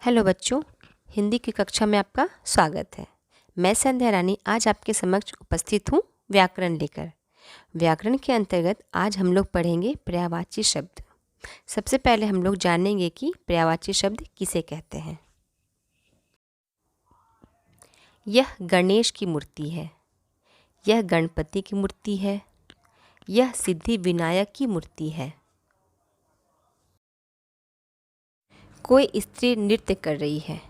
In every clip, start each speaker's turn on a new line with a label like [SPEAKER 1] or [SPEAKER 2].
[SPEAKER 1] Hello बच्चों, हिंदी की कक्षा में आपका स्वागत है। मैं संध्या रानी आज आपके समक्ष उपस्थित हूँ व्याकरण लेकर। व्याकरण के अंतर्गत आज हम लोग पढ़ेंगे पर्यायवाची शब्द। सबसे पहले हम लोग जानेंगे कि पर्यायवाची शब्द किसे कहते हैं। यह गणेश की मूर्ति है, यह गणपति की मूर्ति है, यह सिद्धि विनायक की मूर्ति है। कोई स्त्री नृत्य कर रही है,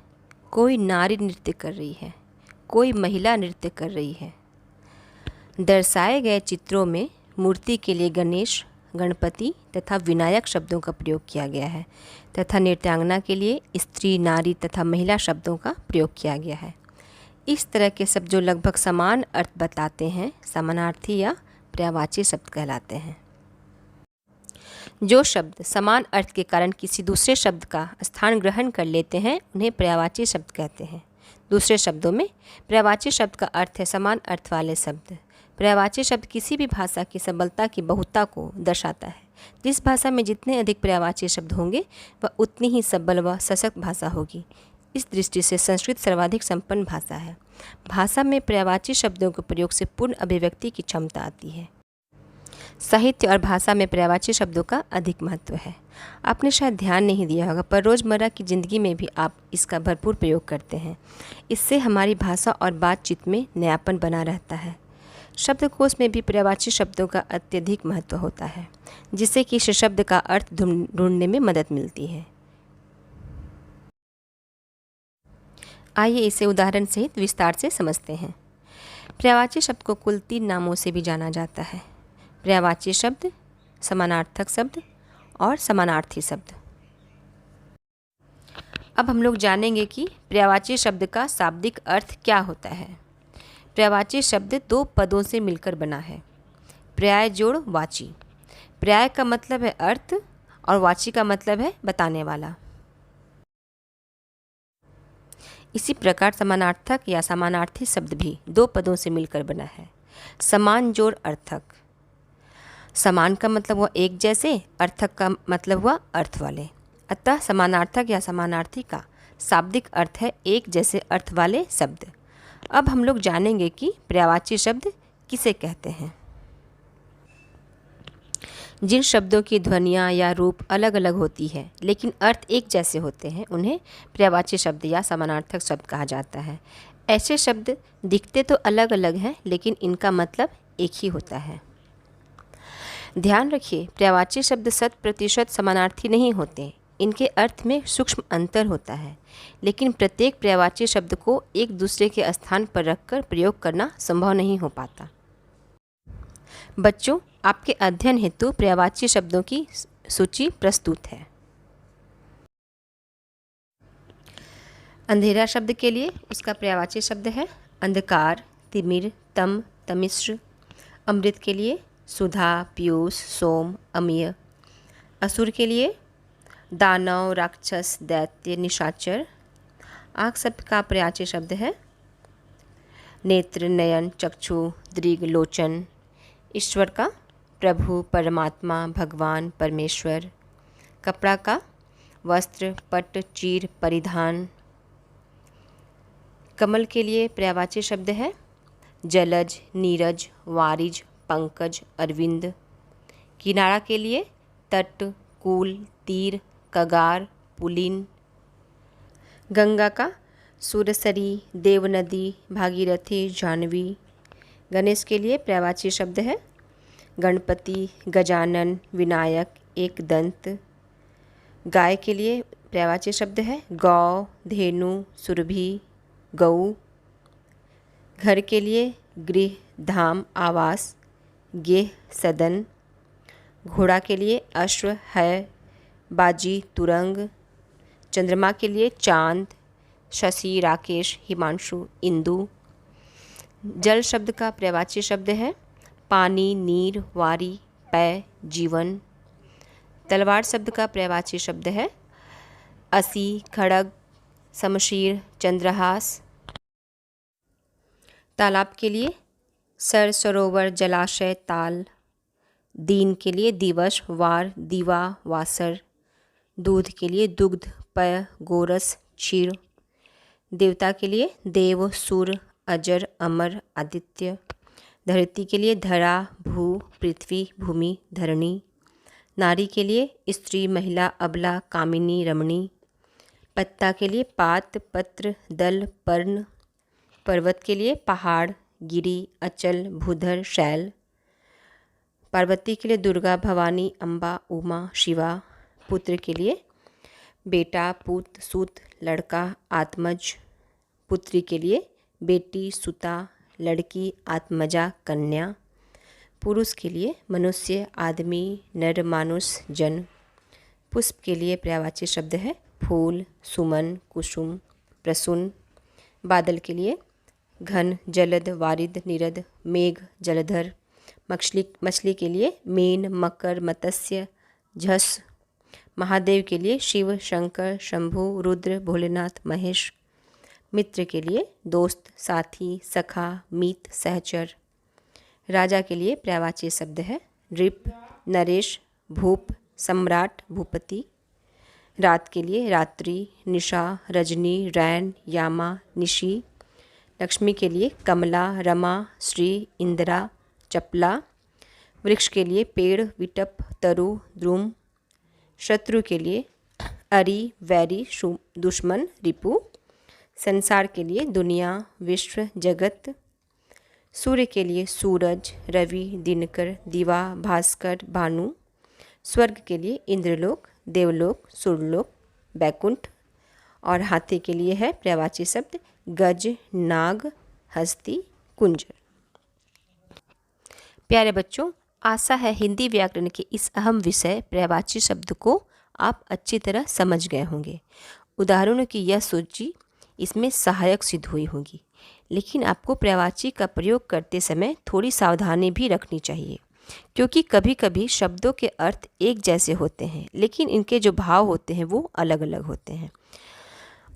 [SPEAKER 1] कोई नारी नृत्य कर रही है, कोई महिला नृत्य कर रही है। दर्शाए गए चित्रों में मूर्ति के लिए गणेश, गणपति तथा विनायक शब्दों का प्रयोग किया गया है तथा नृत्यांगना के लिए स्त्री, नारी तथा महिला शब्दों का प्रयोग किया गया है। इस तरह के शब्द जो लगभग समान अर्थ बताते हैं समानार्थी या पर्यायवाची शब्द कहलाते हैं। जो शब्द समान अर्थ के कारण किसी दूसरे शब्द का स्थान ग्रहण कर लेते हैं उन्हें पर्यायवाची शब्द कहते हैं। दूसरे शब्दों में पर्यायवाची शब्द का अर्थ है समान अर्थ वाले शब्द। पर्यायवाची शब्द किसी भी भाषा की सबलता की बहुता को दर्शाता है। जिस भाषा में जितने अधिक पर्यायवाची शब्द होंगे वह उतनी ही सबल व सशक्त भाषा होगी। इस दृष्टि से संस्कृत सर्वाधिक संपन्न भाषा है। भाषा में पर्यायवाची शब्दों के प्रयोग से पूर्ण अभिव्यक्ति की क्षमता आती है। साहित्य और भाषा में पर्यायवाची शब्दों का अधिक महत्व है। आपने शायद ध्यान नहीं दिया होगा, पर रोज़मर्रा की ज़िंदगी में भी आप इसका भरपूर प्रयोग करते हैं। इससे हमारी भाषा और बातचीत में नयापन बना रहता है। शब्दकोश में भी पर्यायवाची शब्दों का अत्यधिक महत्व होता है, जिससे कि इस शब्द का अर्थ ढूंढने में मदद मिलती है। आइए इसे उदाहरण सहित विस्तार से समझते हैं। पर्यायवाची शब्द को कुल 3 नामों से भी जाना जाता है: पर्यायवाची शब्द, समानार्थक शब्द और समानार्थी शब्द। अब हम लोग जानेंगे कि पर्यायवाची शब्द का शाब्दिक अर्थ क्या होता है। पर्यायवाची शब्द 2 पदों से मिलकर बना है: पर्याय जोड़ वाची। पर्याय का मतलब है अर्थ और वाची का मतलब है बताने वाला। इसी प्रकार समानार्थक या समानार्थी शब्द भी 2 पदों से मिलकर बना है: समान जोड़ अर्थक। समान का मतलब हुआ एक जैसे, अर्थक का मतलब हुआ अर्थ वाले। अतः समानार्थक या समानार्थी का शाब्दिक अर्थ है एक जैसे अर्थ वाले शब्द। अब हम लोग जानेंगे कि पर्यायवाची शब्द किसे कहते हैं। जिन शब्दों की ध्वनियाँ या रूप अलग अलग होती है लेकिन अर्थ एक जैसे होते हैं उन्हें पर्यायवाची शब्द या समानार्थक शब्द कहा जाता है। ऐसे शब्द दिखते तो अलग अलग हैं लेकिन इनका मतलब एक ही होता है। ध्यान रखिए, पर्यायवाची शब्द 100% समानार्थी नहीं होते। इनके अर्थ में सूक्ष्म अंतर होता है, लेकिन प्रत्येक पर्यायवाची शब्द को एक दूसरे के स्थान पर रखकर प्रयोग करना संभव नहीं हो पाता। बच्चों, आपके अध्ययन हेतु पर्यायवाची शब्दों की सूची प्रस्तुत है। अंधेरा शब्द के लिए उसका पर्यायवाची शब्द है अंधकार, तिमिर, तम, तमिश्र। अमृत के लिए सुधा, पीयूष, सोम, अमीय। असुर के लिए दानव, राक्षस, दैत्य, निशाचर। आँख शब्द का पर्यायवाची शब्द है नेत्र, नयन, चक्षु, दृग, लोचन। ईश्वर का प्रभु, परमात्मा, भगवान, परमेश्वर। कपड़ा का वस्त्र, पट, चीर, परिधान। कमल के लिए पर्यायवाची शब्द है जलज, नीरज, वारिज, पंकज, अरविंद। किनारा के लिए तट, कूल, तीर, कगार, पुलिन। गंगा का सुरसरी, देवनदी, भागीरथी, जाह्नवी। गणेश के लिए पर्यायवाची शब्द है गणपति, गजानन, विनायक, एकदंत। गाय के लिए पर्यायवाची शब्द है गौ, धेनु, सुरभि, गऊ। घर के लिए गृह, धाम, आवास, गेह, सदन। घोड़ा के लिए अश्व, है, बाजी, तुरंग। चंद्रमा के लिए चांद, शशि, राकेश, हिमांशु, इंदु। जल शब्द का पर्यायवाची शब्द है पानी, नीर, वारी, पै, जीवन। तलवार शब्द का पर्यायवाची शब्द है असी, खड़ग, शमशीर, चंद्रहास। तालाब के लिए सर, सरोवर, जलाशय, ताल। दीन के लिए दिवस, वार, दीवा, वासर। दूध के लिए दुग्ध, पय, गोरस, क्षीर। देवता के लिए देव, सुर, अजर, अमर, आदित्य। धरती के लिए धरा, भू, पृथ्वी, भूमि, धरणी। नारी के लिए स्त्री, महिला, अबला, कामिनी, रमणी। पत्ता के लिए पात, पत्र, दल, पर्ण। पर्वत के लिए पहाड़, गिरि, अचल, भूधर, शैल। पार्वती के लिए दुर्गा, भवानी, अम्बा, उमा, शिवा। पुत्र के लिए बेटा, पुत, सुत, लड़का, आत्मज। पुत्री के लिए बेटी, सुता, लड़की, आत्मजा, कन्या। पुरुष के लिए मनुष्य, आदमी, नर, मानुष, जन। पुष्प के लिए पर्यायवाची शब्द है फूल, सुमन, कुसुम, प्रसून। बादल के लिए घन, जलद, वारिद, निरद, मेघ, जलधर। मछली के लिए मीन, मकर, मत्स्य, झस। महादेव के लिए शिव, शंकर, शंभु, रुद्र, भोलेनाथ, महेश। मित्र के लिए दोस्त, साथी, सखा, मीत, सहचर। राजा के लिए पर्यायवाची शब्द है नृप, नरेश, भूप, सम्राट, भूपति। रात के लिए रात्रि, निशा, रजनी, रैन, यामा, निशी। लक्ष्मी के लिए कमला, रमा, श्री, इंदिरा, चपला। वृक्ष के लिए पेड़, विटप, तरु, द्रुम। शत्रु के लिए अरि, वैरी, दुश्मन, रिपु। संसार के लिए दुनिया, विश्व, जगत। सूर्य के लिए सूरज, रवि, दिनकर, दिवा, भास्कर, भानु। स्वर्ग के लिए इंद्रलोक, देवलोक, सुरलोक, बैकुंठ। और हाथी के लिए है पर्यायवाची शब्द गज, नाग, हस्ती, कुंजर। प्यारे बच्चों, आशा है हिंदी व्याकरण के इस अहम विषय पर्यायवाची शब्द को आप अच्छी तरह समझ गए होंगे। उदाहरणों की यह सूची इसमें सहायक सिद्ध हुई होगी, लेकिन आपको पर्यायवाची का प्रयोग करते समय थोड़ी सावधानी भी रखनी चाहिए, क्योंकि कभी कभी शब्दों के अर्थ एक जैसे होते हैं लेकिन इनके जो भाव होते हैं वो अलग अलग होते हैं।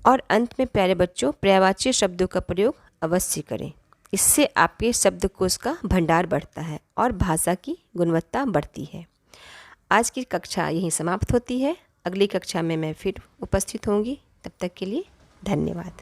[SPEAKER 1] और अंत में प्यारे बच्चों, पर्यायवाची शब्दों का प्रयोग अवश्य करें। इससे आपके शब्दकोश का भंडार बढ़ता है और भाषा की गुणवत्ता बढ़ती है। आज की कक्षा यहीं समाप्त होती है। अगली कक्षा में मैं फिर उपस्थित होंगी। तब तक के लिए धन्यवाद।